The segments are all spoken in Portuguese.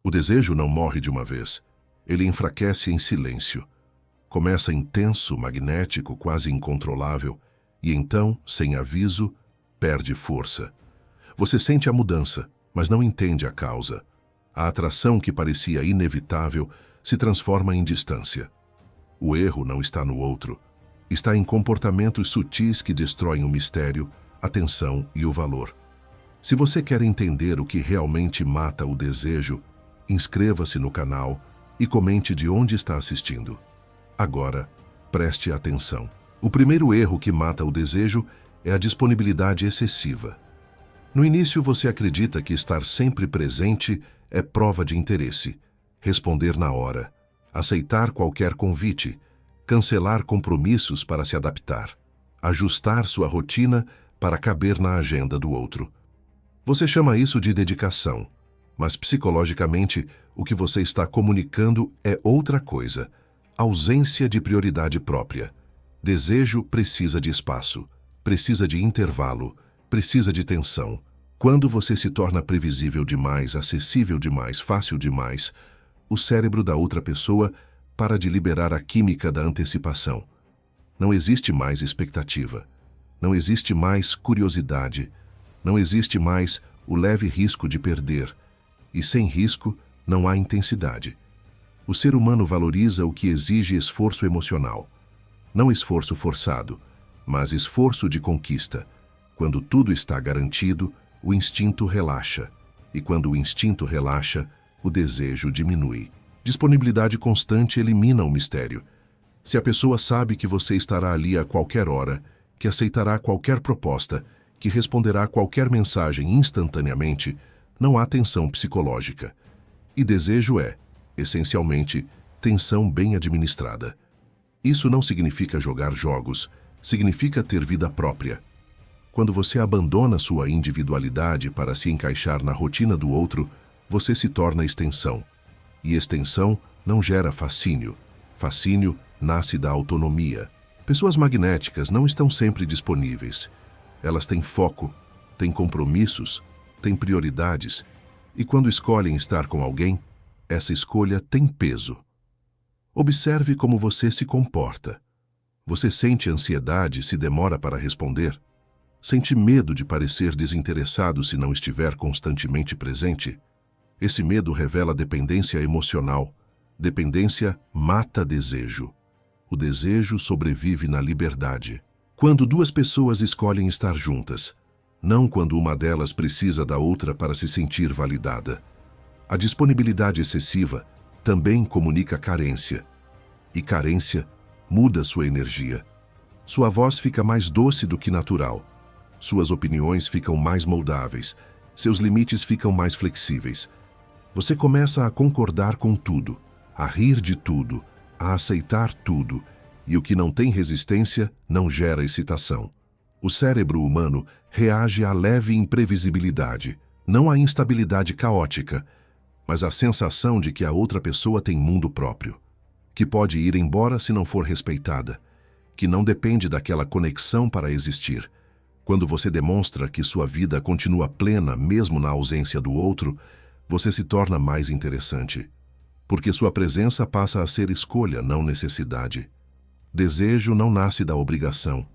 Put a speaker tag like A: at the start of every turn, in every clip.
A: O desejo não morre de uma vez. Ele enfraquece em silêncio. Começa intenso, magnético, quase incontrolável, e então, sem aviso, perde força. Você sente a mudança, mas não entende a causa. A atração que parecia inevitável se transforma em distância. O erro não está no outro. Está em comportamentos sutis que destroem o mistério, a tensão e o valor. Se você quer entender o que realmente mata o desejo, inscreva-se no canal e comente de onde está assistindo. Agora, preste atenção. O primeiro erro que mata o desejo é a disponibilidade excessiva. No início, você acredita que estar sempre presente é prova de interesse, responder na hora, aceitar qualquer convite, cancelar compromissos para se adaptar, ajustar sua rotina para caber na agenda do outro. Você chama isso de dedicação, mas psicologicamente o que você está comunicando é outra coisa: ausência de prioridade própria. Desejo precisa de espaço, precisa de intervalo, precisa de tensão. Quando você se torna previsível demais, acessível demais, fácil demais, o cérebro da outra pessoa para de liberar a química da antecipação. Não existe mais expectativa. Não existe mais curiosidade. Não existe mais o leve risco de perder. E sem risco, não há intensidade. O ser humano valoriza o que exige esforço emocional. Não esforço forçado, mas esforço de conquista. Quando tudo está garantido, o instinto relaxa. E quando o instinto relaxa, o desejo diminui. Disponibilidade constante elimina o mistério. Se a pessoa sabe que você estará ali a qualquer hora, que aceitará qualquer proposta, que responderá qualquer mensagem instantaneamente, não há tensão psicológica. E desejo é, essencialmente, tensão bem administrada. Isso não significa jogar jogos, significa ter vida própria. Quando você abandona sua individualidade para se encaixar na rotina do outro, você se torna extensão. E extensão não gera fascínio. Fascínio nasce da autonomia. Pessoas magnéticas não estão sempre disponíveis. Elas têm foco, têm compromissos, têm prioridades. E quando escolhem estar com alguém, essa escolha tem peso. Observe como você se comporta. Você sente ansiedade se demora para responder? Sente medo de parecer desinteressado se não estiver constantemente presente? Esse medo revela dependência emocional. Dependência mata desejo. O desejo sobrevive na liberdade. Quando duas pessoas escolhem estar juntas, não quando uma delas precisa da outra para se sentir validada. A disponibilidade excessiva também comunica carência. E carência muda sua energia. Sua voz fica mais doce do que natural. Suas opiniões ficam mais moldáveis. Seus limites ficam mais flexíveis. Você começa a concordar com tudo, a rir de tudo, a aceitar tudo, e o que não tem resistência não gera excitação. O cérebro humano reage à leve imprevisibilidade, não à instabilidade caótica, mas à sensação de que a outra pessoa tem mundo próprio, que pode ir embora se não for respeitada, que não depende daquela conexão para existir. Quando você demonstra que sua vida continua plena mesmo na ausência do outro, você se torna mais interessante, porque sua presença passa a ser escolha, não necessidade. Desejo não nasce da obrigação,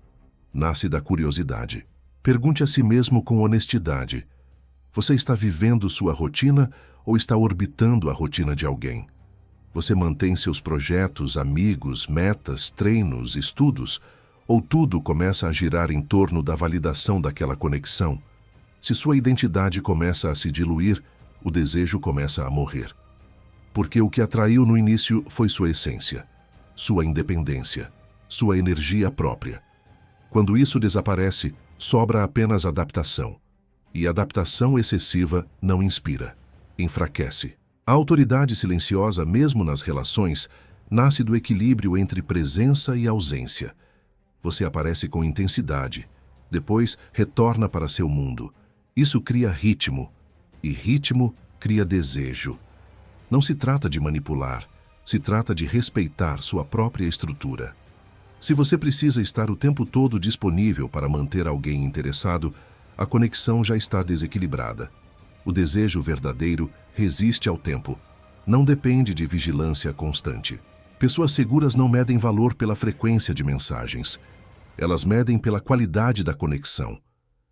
A: nasce da curiosidade. Pergunte a si mesmo com honestidade: você está vivendo sua rotina ou está orbitando a rotina de alguém? Você mantém seus projetos, amigos, metas, treinos, estudos, ou tudo começa a girar em torno da validação daquela conexão? Se sua identidade começa a se diluir, o desejo começa a morrer. Porque o que atraiu no início foi sua essência, sua independência, sua energia própria. Quando isso desaparece, sobra apenas adaptação. E adaptação excessiva não inspira, enfraquece. A autoridade silenciosa, mesmo nas relações, nasce do equilíbrio entre presença e ausência. Você aparece com intensidade, depois retorna para seu mundo. Isso cria ritmo, e ritmo cria desejo. Não se trata de manipular, se trata de respeitar sua própria estrutura. Se você precisa estar o tempo todo disponível para manter alguém interessado, a conexão já está desequilibrada. O desejo verdadeiro resiste ao tempo. Não depende de vigilância constante. Pessoas seguras não medem valor pela frequência de mensagens. Elas medem pela qualidade da conexão.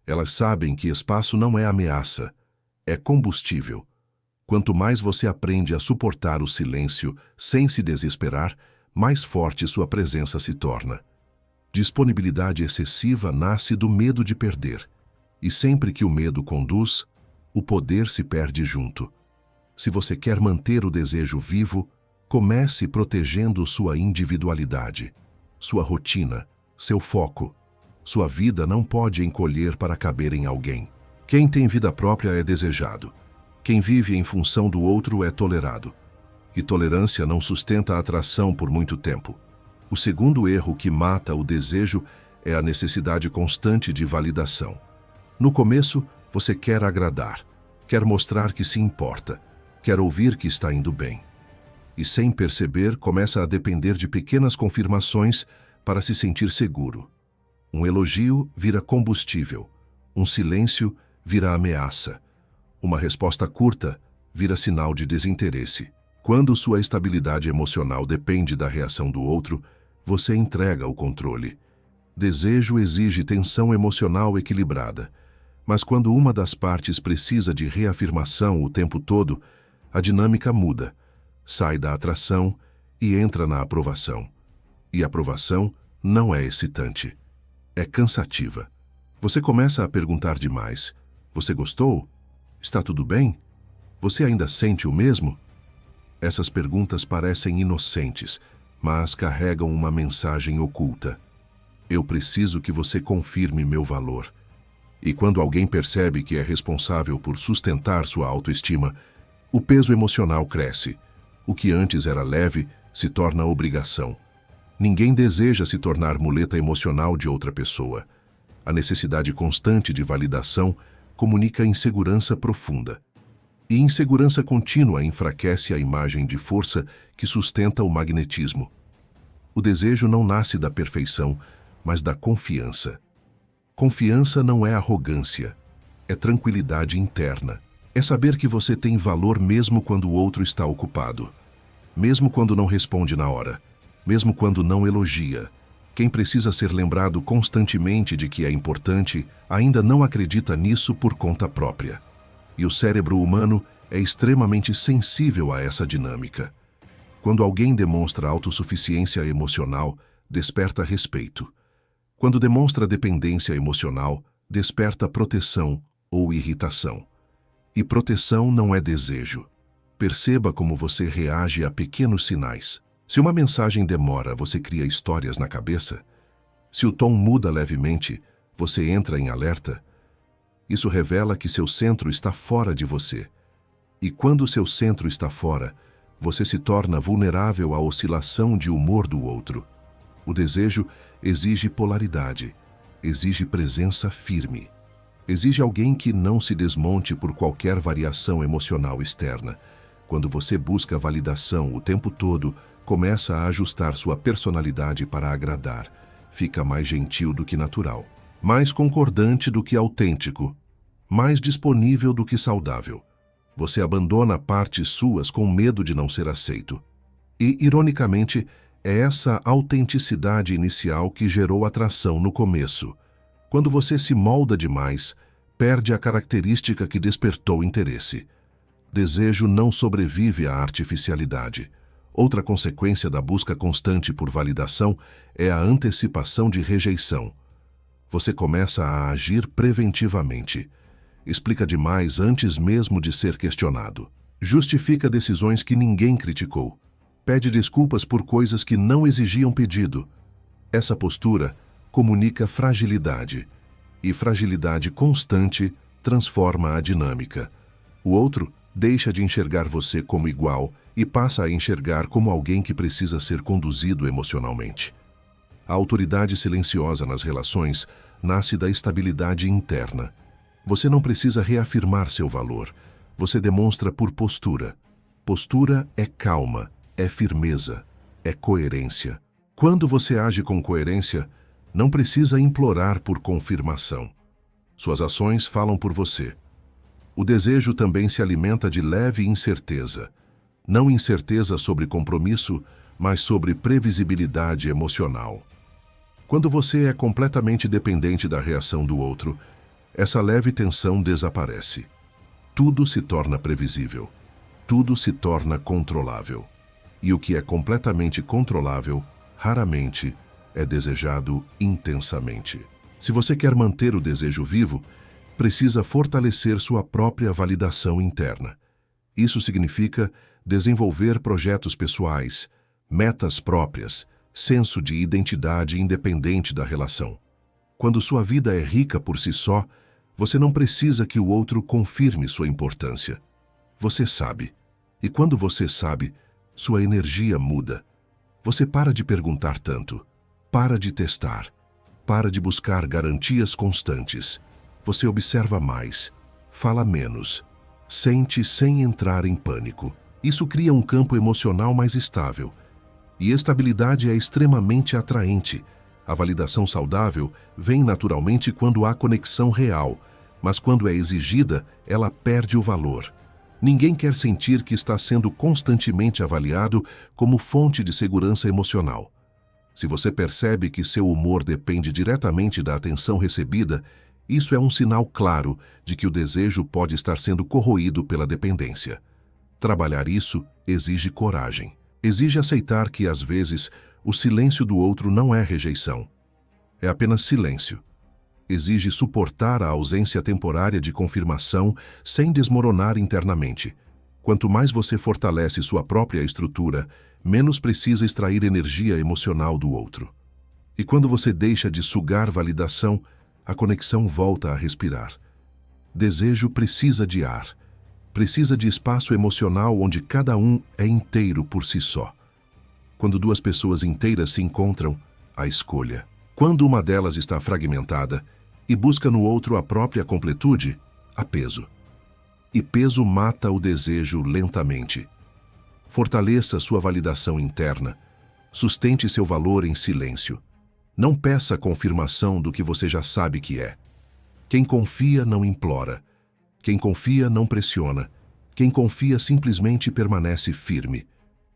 A: Elas sabem que espaço não é ameaça, é combustível. Quanto mais você aprende a suportar o silêncio sem se desesperar, mais forte sua presença se torna. Disponibilidade excessiva nasce do medo de perder. E sempre que o medo conduz, o poder se perde junto. Se você quer manter o desejo vivo, comece protegendo sua individualidade, sua rotina, seu foco. Sua vida não pode encolher para caber em alguém. Quem tem vida própria é desejado. Quem vive em função do outro é tolerado. E tolerância não sustenta a atração por muito tempo. O segundo erro que mata o desejo é a necessidade constante de validação. No começo, você quer agradar, quer mostrar que se importa, quer ouvir que está indo bem. E sem perceber, começa a depender de pequenas confirmações para se sentir seguro. Um elogio vira combustível, um silêncio vira ameaça, uma resposta curta vira sinal de desinteresse. Quando sua estabilidade emocional depende da reação do outro, você entrega o controle. Desejo exige tensão emocional equilibrada, mas quando uma das partes precisa de reafirmação o tempo todo, a dinâmica muda, sai da atração e entra na aprovação. E a aprovação não é excitante. É cansativa. Você começa a perguntar demais. Você gostou? Está tudo bem? Você ainda sente o mesmo? Essas perguntas parecem inocentes, mas carregam uma mensagem oculta. Eu preciso que você confirme meu valor. E quando alguém percebe que é responsável por sustentar sua autoestima, o peso emocional cresce. O que antes era leve se torna obrigação. Ninguém deseja se tornar muleta emocional de outra pessoa. A necessidade constante de validação comunica insegurança profunda. E insegurança contínua enfraquece a imagem de força que sustenta o magnetismo. O desejo não nasce da perfeição, mas da confiança. Confiança não é arrogância, é tranquilidade interna. É saber que você tem valor mesmo quando o outro está ocupado, mesmo quando não responde na hora, mesmo quando não elogia. Quem precisa ser lembrado constantemente de que é importante ainda não acredita nisso por conta própria. E o cérebro humano é extremamente sensível a essa dinâmica. Quando alguém demonstra autossuficiência emocional, desperta respeito. Quando demonstra dependência emocional, desperta proteção ou irritação. E proteção não é desejo. Perceba como você reage a pequenos sinais. Se uma mensagem demora, você cria histórias na cabeça. Se o tom muda levemente, você entra em alerta. Isso revela que seu centro está fora de você. E quando seu centro está fora, você se torna vulnerável à oscilação de humor do outro. O desejo exige polaridade, exige presença firme. Exige alguém que não se desmonte por qualquer variação emocional externa. Quando você busca validação o tempo todo, começa a ajustar sua personalidade para agradar. Fica mais gentil do que natural, mais concordante do que autêntico, mais disponível do que saudável. Você abandona partes suas com medo de não ser aceito. E, ironicamente, é essa autenticidade inicial que gerou atração no começo. Quando você se molda demais, perde a característica que despertou interesse. Desejo não sobrevive à artificialidade. Outra consequência da busca constante por validação é a antecipação de rejeição. Você começa a agir preventivamente. Explica demais antes mesmo de ser questionado. Justifica decisões que ninguém criticou. Pede desculpas por coisas que não exigiam pedido. Essa postura comunica fragilidade. E fragilidade constante transforma a dinâmica. O outro deixa de enxergar você como igual e passa a enxergar como alguém que precisa ser conduzido emocionalmente. A autoridade silenciosa nas relações nasce da estabilidade interna. Você não precisa reafirmar seu valor. Você demonstra por postura. Postura é calma, é firmeza, é coerência. Quando você age com coerência, não precisa implorar por confirmação. Suas ações falam por você. O desejo também se alimenta de leve incerteza. Não incerteza sobre compromisso, mas sobre previsibilidade emocional. Quando você é completamente dependente da reação do outro, essa leve tensão desaparece. Tudo se torna previsível. Tudo se torna controlável. E o que é completamente controlável, raramente, é desejado intensamente. Se você quer manter o desejo vivo, precisa fortalecer sua própria validação interna. Isso significa desenvolver projetos pessoais, metas próprias, senso de identidade independente da relação. Quando sua vida é rica por si só, você não precisa que o outro confirme sua importância. Você sabe. E quando você sabe, sua energia muda. Você para de perguntar tanto, para de testar, para de buscar garantias constantes. Você observa mais, fala menos, sente sem entrar em pânico. Isso cria um campo emocional mais estável. E estabilidade é extremamente atraente. A validação saudável vem naturalmente quando há conexão real, mas quando é exigida, ela perde o valor. Ninguém quer sentir que está sendo constantemente avaliado como fonte de segurança emocional. Se você percebe que seu humor depende diretamente da atenção recebida, isso é um sinal claro de que o desejo pode estar sendo corroído pela dependência. Trabalhar isso exige coragem. Exige aceitar que, às vezes, o silêncio do outro não é rejeição. É apenas silêncio. Exige suportar a ausência temporária de confirmação sem desmoronar internamente. Quanto mais você fortalece sua própria estrutura, menos precisa extrair energia emocional do outro. E quando você deixa de sugar validação, a conexão volta a respirar. Desejo precisa de ar. Precisa de espaço emocional onde cada um é inteiro por si só. Quando duas pessoas inteiras se encontram, há escolha. Quando uma delas está fragmentada e busca no outro a própria completude, há peso. E peso mata o desejo lentamente. Fortaleça sua validação interna. Sustente seu valor em silêncio. Não peça confirmação do que você já sabe que é. Quem confia não implora. Quem confia não pressiona. Quem confia simplesmente permanece firme.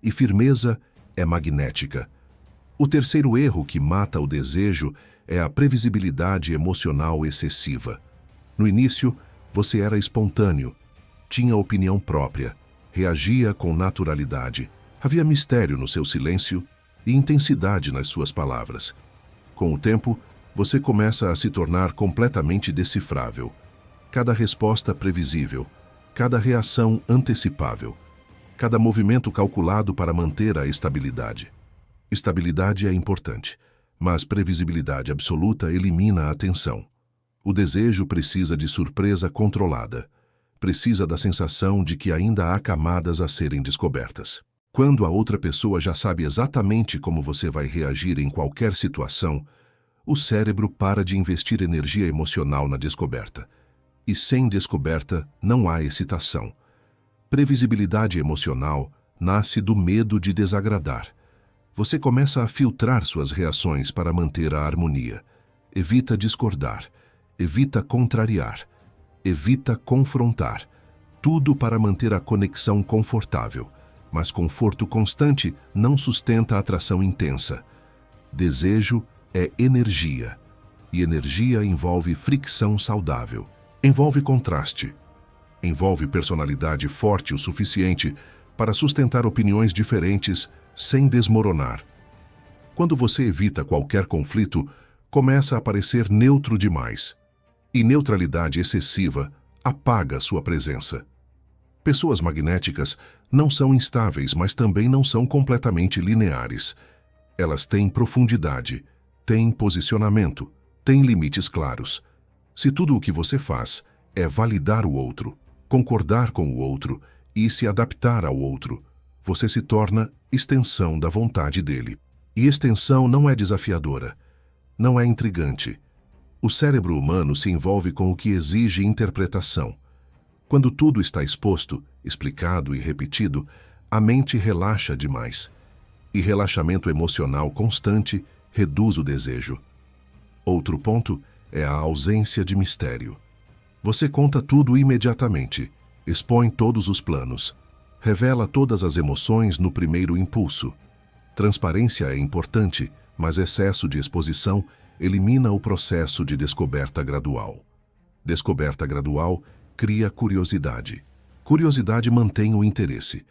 A: E firmeza é magnética. O terceiro erro que mata o desejo é a previsibilidade emocional excessiva. No início, você era espontâneo, tinha opinião própria, reagia com naturalidade. Havia mistério no seu silêncio e intensidade nas suas palavras. Com o tempo, você começa a se tornar completamente decifrável. Cada resposta previsível, cada reação antecipável, cada movimento calculado para manter a estabilidade. Estabilidade é importante, mas previsibilidade absoluta elimina a tensão. O desejo precisa de surpresa controlada. Precisa da sensação de que ainda há camadas a serem descobertas. Quando a outra pessoa já sabe exatamente como você vai reagir em qualquer situação, o cérebro para de investir energia emocional na descoberta. E sem descoberta não há excitação. Previsibilidade emocional nasce do medo de desagradar. Você começa a filtrar suas reações para manter a harmonia. Evita discordar. Evita contrariar. Evita confrontar. Tudo para manter a conexão confortável. Mas conforto constante não sustenta a atração intensa. Desejo é energia. E energia envolve fricção saudável. Envolve contraste. Envolve personalidade forte o suficiente para sustentar opiniões diferentes sem desmoronar. Quando você evita qualquer conflito, começa a parecer neutro demais. E neutralidade excessiva apaga sua presença. Pessoas magnéticas não são instáveis, mas também não são completamente lineares. Elas têm profundidade, têm posicionamento, têm limites claros. Se tudo o que você faz é validar o outro, concordar com o outro e se adaptar ao outro, você se torna extensão da vontade dele. E extensão não é desafiadora, não é intrigante. O cérebro humano se envolve com o que exige interpretação. Quando tudo está exposto, explicado e repetido, a mente relaxa demais. E relaxamento emocional constante reduz o desejo. Outro ponto é a ausência de mistério. Você conta tudo imediatamente, expõe todos os planos, revela todas as emoções no primeiro impulso. Transparência é importante, mas excesso de exposição elimina o processo de descoberta gradual. Descoberta gradual cria curiosidade. Curiosidade mantém o interesse.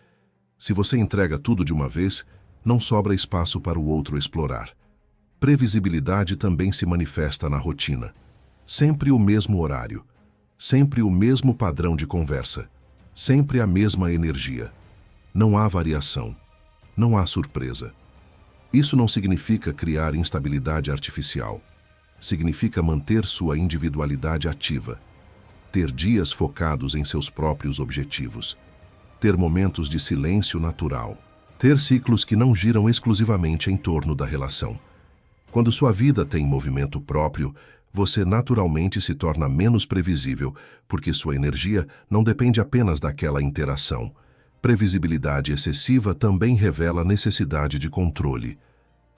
A: Se você entrega tudo de uma vez, não sobra espaço para o outro explorar. Previsibilidade também se manifesta na rotina. Sempre o mesmo horário, sempre o mesmo padrão de conversa, sempre a mesma energia. Não há variação, não há surpresa. Isso não significa criar instabilidade artificial. Significa manter sua individualidade ativa. Ter dias focados em seus próprios objetivos. Ter momentos de silêncio natural. Ter ciclos que não giram exclusivamente em torno da relação. Quando sua vida tem movimento próprio, você naturalmente se torna menos previsível, porque sua energia não depende apenas daquela interação. Previsibilidade excessiva também revela necessidade de controle.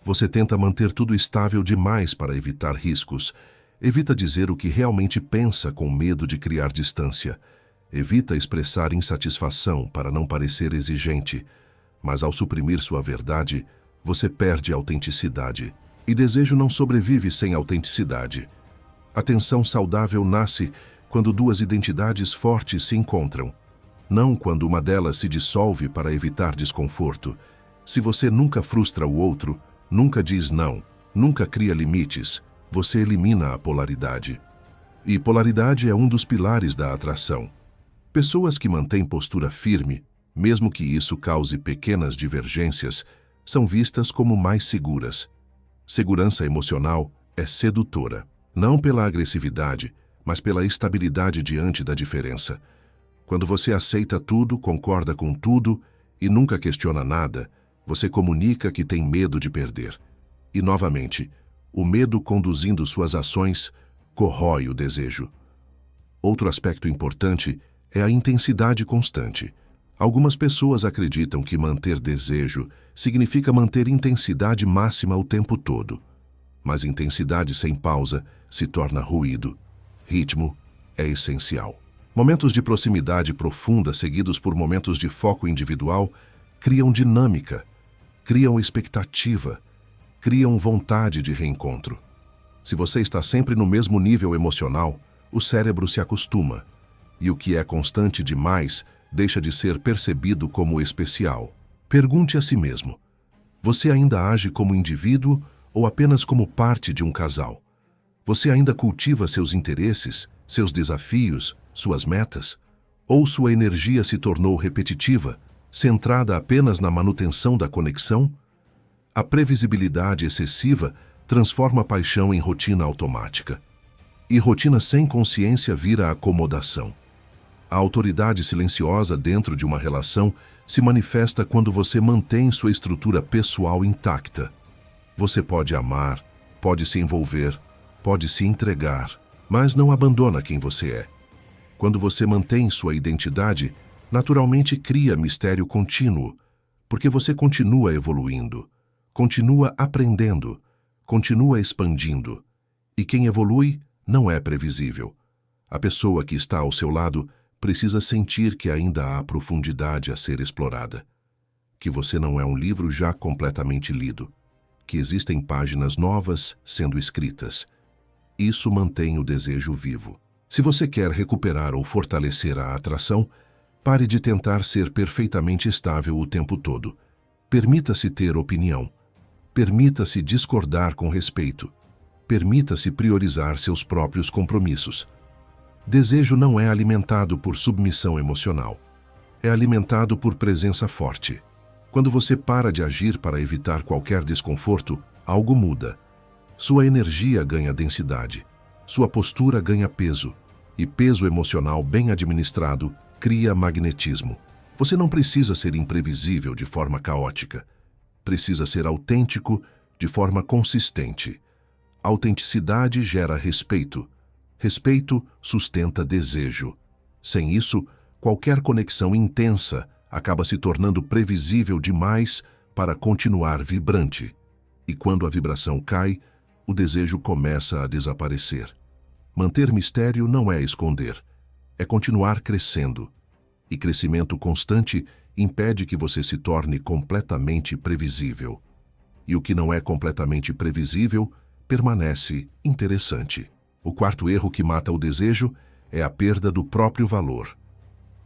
A: Você tenta manter tudo estável demais para evitar riscos. Evita dizer o que realmente pensa com medo de criar distância. Evita expressar insatisfação para não parecer exigente. Mas ao suprimir sua verdade, você perde a autenticidade. E desejo não sobrevive sem autenticidade. A tensão saudável nasce quando duas identidades fortes se encontram. Não quando uma delas se dissolve para evitar desconforto. Se você nunca frustra o outro, nunca diz não, nunca cria limites, você elimina a polaridade. E polaridade é um dos pilares da atração. Pessoas que mantêm postura firme, mesmo que isso cause pequenas divergências, são vistas como mais seguras. Segurança emocional é sedutora, não pela agressividade, mas pela estabilidade diante da diferença. Quando você aceita tudo, concorda com tudo e nunca questiona nada, você comunica que tem medo de perder. E, novamente, o medo conduzindo suas ações corrói o desejo. Outro aspecto importante é a intensidade constante. Algumas pessoas acreditam que manter desejo significa manter intensidade máxima o tempo todo. Mas intensidade sem pausa se torna ruído. Ritmo é essencial. Momentos de proximidade profunda seguidos por momentos de foco individual criam dinâmica, criam expectativa, criam vontade de reencontro. Se você está sempre no mesmo nível emocional, o cérebro se acostuma, e o que é constante demais deixa de ser percebido como especial. Pergunte a si mesmo: você ainda age como indivíduo ou apenas como parte de um casal? Você ainda cultiva seus interesses, seus desafios, suas metas? Ou sua energia se tornou repetitiva, centrada apenas na manutenção da conexão? A previsibilidade excessiva transforma a paixão em rotina automática. E rotina sem consciência vira acomodação. A autoridade silenciosa dentro de uma relação se manifesta quando você mantém sua estrutura pessoal intacta. Você pode amar, pode se envolver, pode se entregar, mas não abandona quem você é. Quando você mantém sua identidade, naturalmente cria mistério contínuo, porque você continua evoluindo, continua aprendendo, continua expandindo. E quem evolui não é previsível. A pessoa que está ao seu lado precisa sentir que ainda há profundidade a ser explorada, que você não é um livro já completamente lido, que existem páginas novas sendo escritas. Isso mantém o desejo vivo. Se você quer recuperar ou fortalecer a atração, pare de tentar ser perfeitamente estável o tempo todo. Permita-se ter opinião. Permita-se discordar com respeito. Permita-se priorizar seus próprios compromissos. Desejo não é alimentado por submissão emocional. É alimentado por presença forte. Quando você para de agir para evitar qualquer desconforto, algo muda. Sua energia ganha densidade. Sua postura ganha peso. E peso emocional bem administrado cria magnetismo. Você não precisa ser imprevisível de forma caótica. Precisa ser autêntico de forma consistente. Autenticidade gera respeito. Respeito sustenta desejo. Sem isso, qualquer conexão intensa acaba se tornando previsível demais para continuar vibrante. E quando a vibração cai, o desejo começa a desaparecer. Manter mistério não é esconder, é continuar crescendo. E crescimento constante impede que você se torne completamente previsível. E o que não é completamente previsível permanece interessante. O quarto erro que mata o desejo é a perda do próprio valor.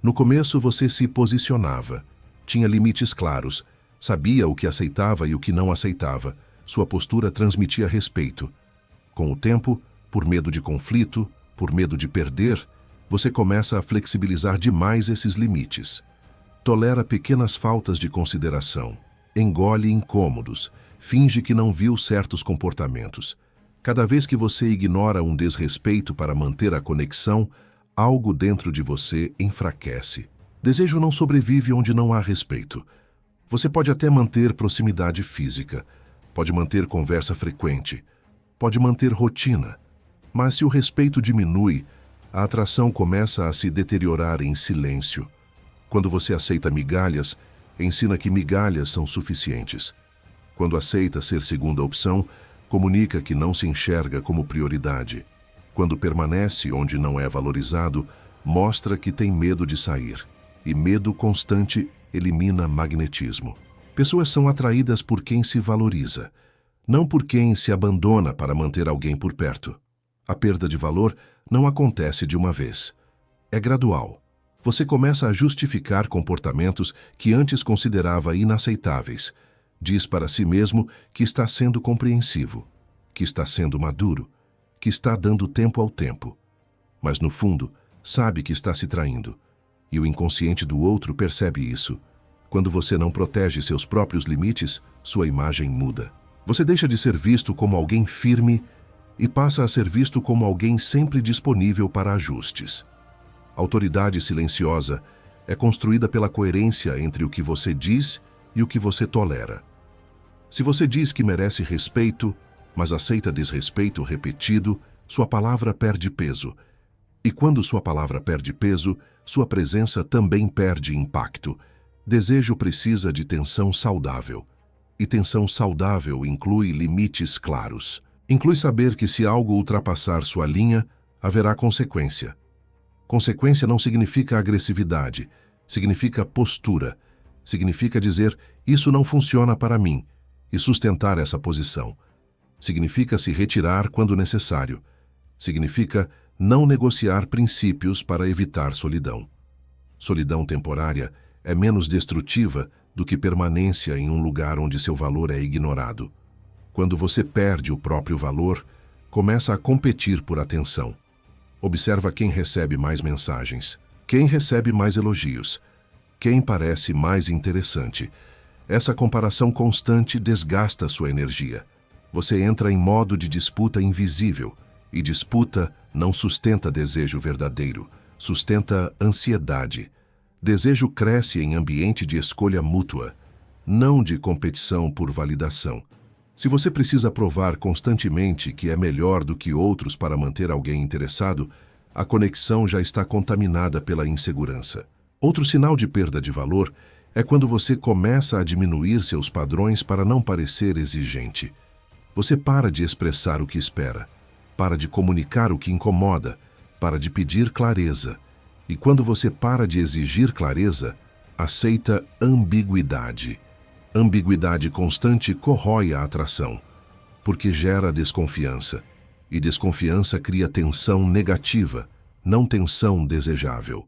A: No começo você se posicionava, tinha limites claros, sabia o que aceitava e o que não aceitava, sua postura transmitia respeito. Com o tempo, por medo de conflito, por medo de perder, você começa a flexibilizar demais esses limites. Tolera pequenas faltas de consideração, engole incômodos, finge que não viu certos comportamentos. Cada vez que você ignora um desrespeito para manter a conexão, algo dentro de você enfraquece. Desejo não sobrevive onde não há respeito. Você pode até manter proximidade física, pode manter conversa frequente, pode manter rotina, mas se o respeito diminui, a atração começa a se deteriorar em silêncio. Quando você aceita migalhas, ensina que migalhas são suficientes. Quando aceita ser segunda opção, comunica que não se enxerga como prioridade. Quando permanece onde não é valorizado, mostra que tem medo de sair. E medo constante elimina magnetismo. Pessoas são atraídas por quem se valoriza, não por quem se abandona para manter alguém por perto. A perda de valor não acontece de uma vez. É gradual. Você começa a justificar comportamentos que antes considerava inaceitáveis. Diz para si mesmo que está sendo compreensivo, que está sendo maduro, que está dando tempo ao tempo. Mas no fundo, sabe que está se traindo. E o inconsciente do outro percebe isso. Quando você não protege seus próprios limites, sua imagem muda. Você deixa de ser visto como alguém firme e passa a ser visto como alguém sempre disponível para ajustes. Autoridade silenciosa é construída pela coerência entre o que você diz e o que você tolera. Se você diz que merece respeito, mas aceita desrespeito repetido, sua palavra perde peso. E quando sua palavra perde peso, sua presença também perde impacto. Desejo precisa de tensão saudável. E tensão saudável inclui limites claros. Inclui saber que se algo ultrapassar sua linha, haverá consequência. Consequência não significa agressividade, significa postura. Significa dizer, isso não funciona para mim, e sustentar essa posição. Significa se retirar quando necessário. Significa não negociar princípios para evitar solidão. Solidão temporária é menos destrutiva do que permanência em um lugar onde seu valor é ignorado. Quando você perde o próprio valor, começa a competir por atenção. Observa quem recebe mais mensagens, quem recebe mais elogios, quem parece mais interessante. Essa comparação constante desgasta sua energia. Você entra em modo de disputa invisível, e disputa não sustenta desejo verdadeiro, sustenta ansiedade. Desejo cresce em ambiente de escolha mútua, não de competição por validação. Se você precisa provar constantemente que é melhor do que outros para manter alguém interessado, a conexão já está contaminada pela insegurança. Outro sinal de perda de valor é quando você começa a diminuir seus padrões para não parecer exigente. Você para de expressar o que espera, para de comunicar o que incomoda, para de pedir clareza. E quando você para de exigir clareza, aceita ambiguidade. Ambiguidade constante corrói a atração, porque gera desconfiança. E desconfiança cria tensão negativa, não tensão desejável.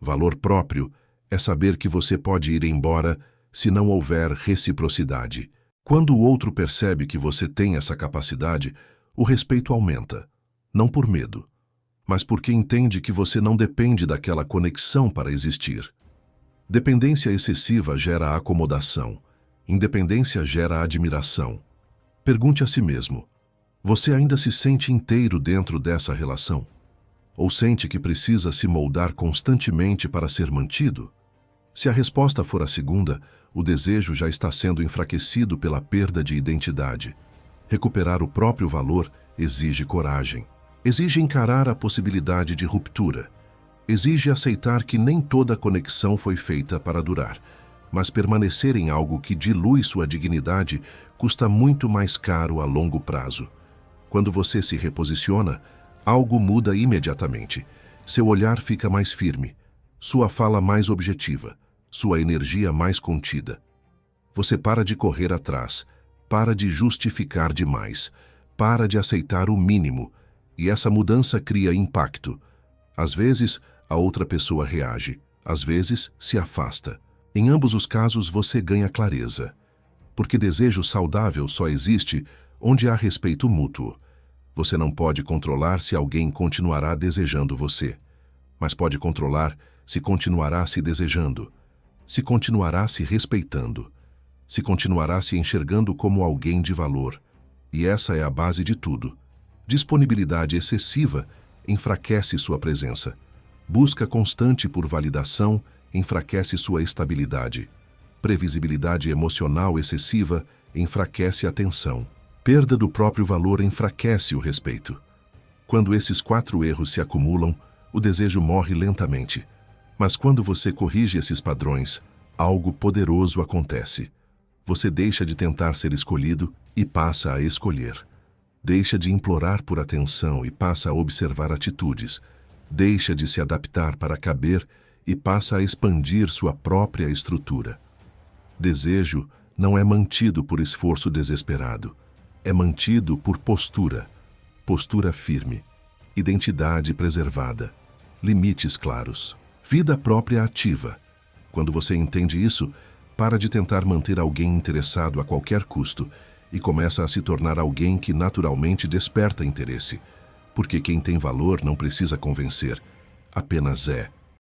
A: Valor próprio é saber que você pode ir embora se não houver reciprocidade. Quando o outro percebe que você tem essa capacidade, o respeito aumenta. Não por medo, mas porque entende que você não depende daquela conexão para existir. Dependência excessiva gera acomodação. Independência gera admiração. Pergunte a si mesmo, você ainda se sente inteiro dentro dessa relação? Ou sente que precisa se moldar constantemente para ser mantido? Se a resposta for a segunda, o desejo já está sendo enfraquecido pela perda de identidade. Recuperar o próprio valor exige coragem. Exige encarar a possibilidade de ruptura. Exige aceitar que nem toda conexão foi feita para durar, mas permanecer em algo que dilui sua dignidade custa muito mais caro a longo prazo. Quando você se reposiciona, algo muda imediatamente. seu olhar fica mais firme, sua fala mais objetiva, sua energia mais contida. Você para de correr atrás, para de justificar demais, para de aceitar o mínimo, e essa mudança cria impacto. Às vezes, a outra pessoa reage, às vezes, se afasta. Em ambos os casos, você ganha clareza. Porque desejo saudável só existe onde há respeito mútuo. Você não pode controlar se alguém continuará desejando você, mas pode controlar se continuará se desejando, se continuará se respeitando, se continuará se enxergando como alguém de valor. E essa é a base de tudo. Disponibilidade excessiva enfraquece sua presença. Busca constante por validação enfraquece sua estabilidade. Previsibilidade emocional excessiva enfraquece a tensão. Perda do próprio valor enfraquece o respeito. Quando esses 4 erros se acumulam, o desejo morre lentamente. Mas quando você corrige esses padrões, algo poderoso acontece. Você deixa de tentar ser escolhido e passa a escolher. Deixa de implorar por atenção e passa a observar atitudes. Deixa de se adaptar para caber e passa a expandir sua própria estrutura. Desejo não é mantido por esforço desesperado. É mantido por postura. Postura firme. Identidade preservada. Limites claros. Vida própria ativa. Quando você entende isso, para de tentar manter alguém interessado a qualquer custo e começa a se tornar alguém que naturalmente desperta interesse. Porque quem tem valor não precisa convencer, apenas é.